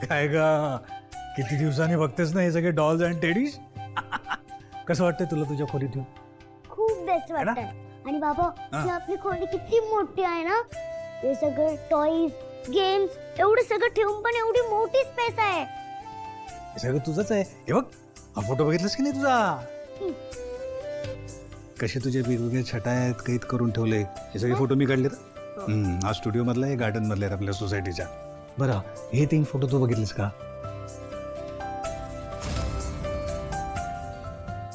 काय गा, किती दिवसांनी बघतेस ना हे सगळे डॉल्स अँड टेडीज. कसं वाटतंय तुला तुझ्या खोलीत येऊन? खूप बेस्ट है ना? वाटतंय. आणि बाबा हा. ही आपली खोली किती मोठी आहे ना. हे सगळे टॉईज गेम्स एवढं सगळं ठेवून पण एवढी मोठी स्पेस आहे. हे सगळं तुझंच आहे. हे बघ, हा फोटो बघितलास की नाही तुझा? कसे तुझे वेगवेगळे छटा आहेत, कैद करून ठेवले. हे सगळे फोटो मी काढले तर हा स्टुडिओ मधला आहे, गार्डन मधले आहेत आपल्या सोसायटीच्या. बरं, हे 3 फोटो तू बघितलेस का?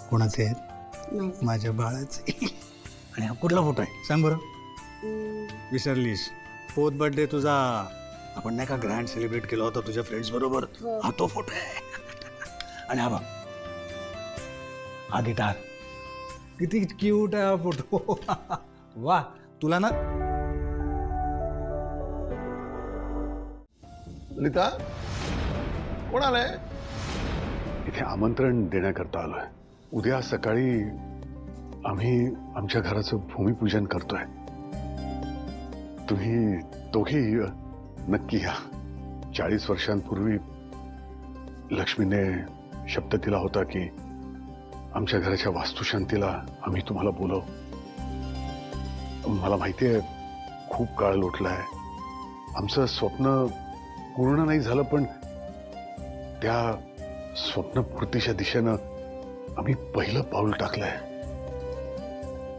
कोणाचे आहेत? माझ्या बाळाचे. आणि हा कुठला फोटो आहे सांग बरं? विसरलीस? 4th बर्थडे तुझा. आपण नाही का ग्रँड सेलिब्रेट केला होता तुझ्या फ्रेंड्स बरोबर. हो. हा तो फोटो आहे. आणि हा बघ, हा गिटार. किती क्यूट आहे हा फोटो. वा, तुला ना ललिता कोण आलंय? इथे आमंत्रण देण्याकरता आलोय. उद्या सकाळी आम्ही आमच्या घराचं भूमिपूजन करतोय. तुम्ही दोघी नक्की या. 40 वर्षांपूर्वी लक्ष्मीने शब्द दिला होता की आमच्या घराच्या वास्तुशांतीला आम्ही तुम्हाला बोलवू. मला माहितीये खूप काळ लोटलाय. आमचं स्वप्न पूर्ण नाही झालं, पण त्या स्वप्नपूर्तीच्या दिशेनं आम्ही पहिलं पाऊल टाकलंय.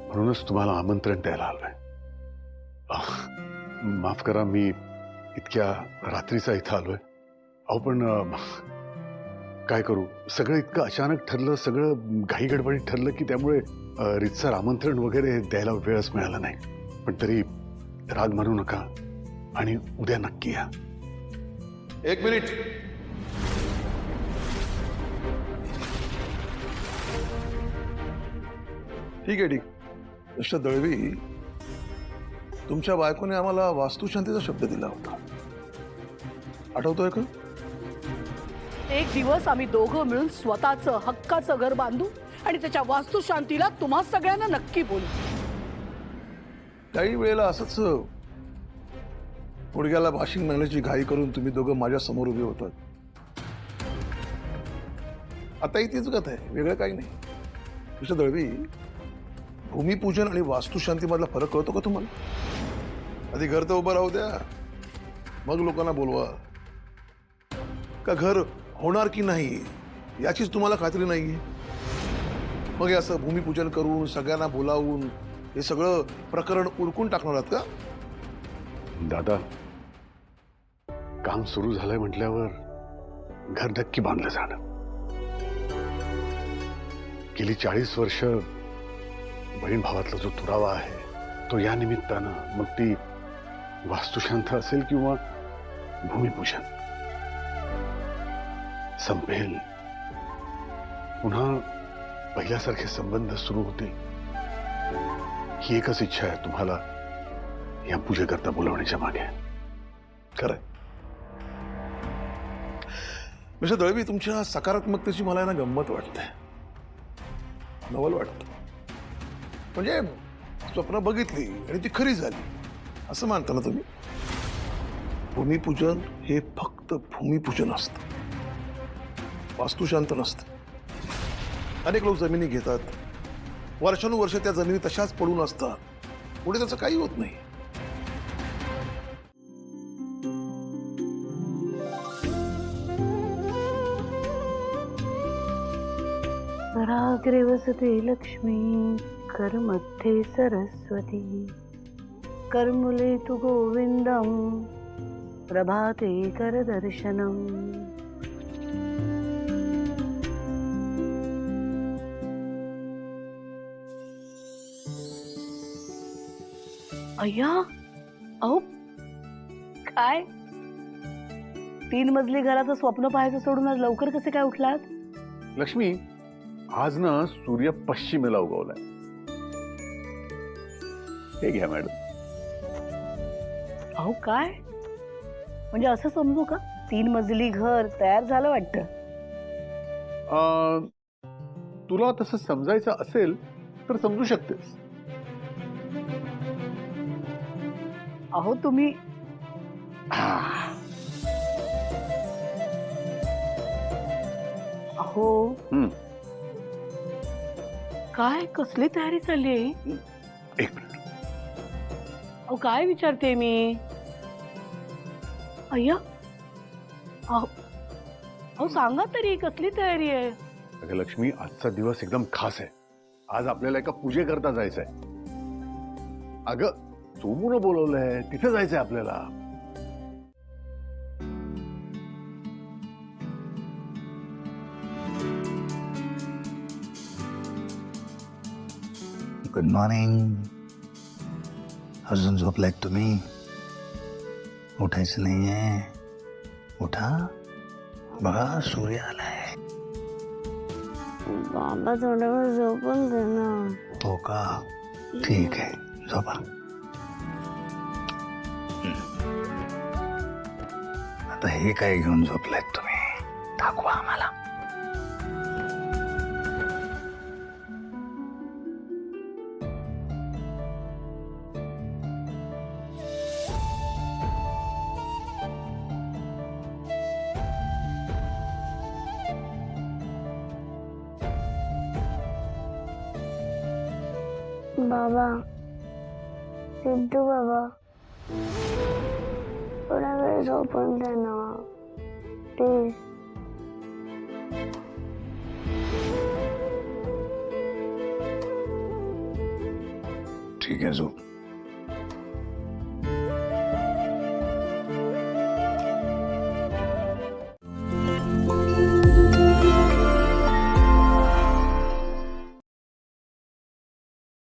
म्हणूनच तुम्हाला आमंत्रण द्यायला आलोय. माफ करा मी इतक्या रात्रीचा इथं आलोय. अहो पण काय करू, सगळं इतकं अचानक ठरलं, सगळं घाई गडबडीत ठरलं की त्यामुळे रितसर आमंत्रण वगैरे द्यायला वेळच मिळाला नाही. पण तरी राग मानू नका आणि उद्या नक्की या. 1 मिनिट. ठीक आहे ठीक. मिस्टर दळवी, तुमच्या बायकोने आम्हाला वास्तुशांतीचा शब्द दिला होता, आठवतोय का? एक दिवस आम्ही दोघं मिळून स्वतःचं हक्काचं घर बांधू आणि त्याच्या वास्तुशांतीला तुम्हा सगळ्यांना नक्की बोलू. काही वेळेला असंच गुडघ्याला वाशिंग मारण्याची घाई करून तुम्ही दोघं माझ्या समोर उभे होतात. आताही तीच कथा आहे, वेगळं काही नाही. मिस्टर दळवी, भूमिपूजन आणि वास्तुशांतीमधला फरक कळतो का तुम्हाला? आधी घर तर उभं राहू द्या, मग लोकांना बोलवा. का घर होणार की नाही याचीच तुम्हाला खात्री नाहीये? मग हे असं भूमिपूजन करून सगळ्यांना बोलावून हे सगळं प्रकरण उरकून टाकणार आहात का? दादा, काम सुरू झालंय म्हटल्यावर घर नक्की बांधलं जाणं. गेली 40 वर्ष बहीण भावातला जो दुरावा आहे तो या निमित्तानं, मग ती वास्तुशांत असेल किंवा भूमिपूजन, संपेल. पुन्हा पहिल्यासारखे संबंध सुरू होतील. ही एकच इच्छा आहे तुम्हाला या पूजेकरता बोलवण्याच्या मागे. खरंय. मिस्टर दळवी, तुमच्या सकारात्मकतेची मला ना गंमत वाटते, नवल वाटतं. म्हणजे स्वप्न बघितली आणि ती खरी झाली असं मानता ना तुम्ही? भूमिपूजन हे फक्त भूमिपूजन असतं, वास्तुशांत नसतं. अनेक लोक जमिनी घेतात, वर्षानुवर्ष त्या जमिनी तशाच पडून असतात, पुढे त्याचं काही होत नाही. कराग्रे वसते लक्ष्मी, करमध्ये सरस्वती, करमुले तु गोविंदम, प्रभाते करदर्शनम. अय्या, अहो काय 3 मजली घराचं स्वप्न पाहायचं सोडून आज लवकर कसे काय उठलात? लक्ष्मी, आज ना सूर्य पश्चिमेला उगवलाय. हे घ्या मॅडम. अहो काय म्हणजे असं समजू का 3 मजली घर तयार झालं वाटतं? तुला तसं समजायचं असेल तर समजू शकतेस. अहो तुम्ही अहो काय कसली तयारी चालली आहे? एक मिनिट. अहो काय विचारते मी? अय्या अहो सांगा तरी कसली तयारी आहे? अगं लक्ष्मी, आजचा दिवस एकदम खास आहे. आज आपल्याला एका पूजेकरता जायचंय. अगं सोमून बोलवलंय, तिथे जायचंय आपल्याला. Good morning. अजून झोपलायत तुम्ही? उठायचं नाहीये. उठा, बघा सूर्य आलाय. बाबा थोडा वेळ झोपून दे ना. हो का? ठीक आहे, झोपा. आता हे काय घेऊन झोपलायत तुम्ही? दाखवा आम्हाला. बाबा, सिद्धू बाबा, थोडा वेळ झोपून दे ना प्लीज. ठीक आहे, झोप.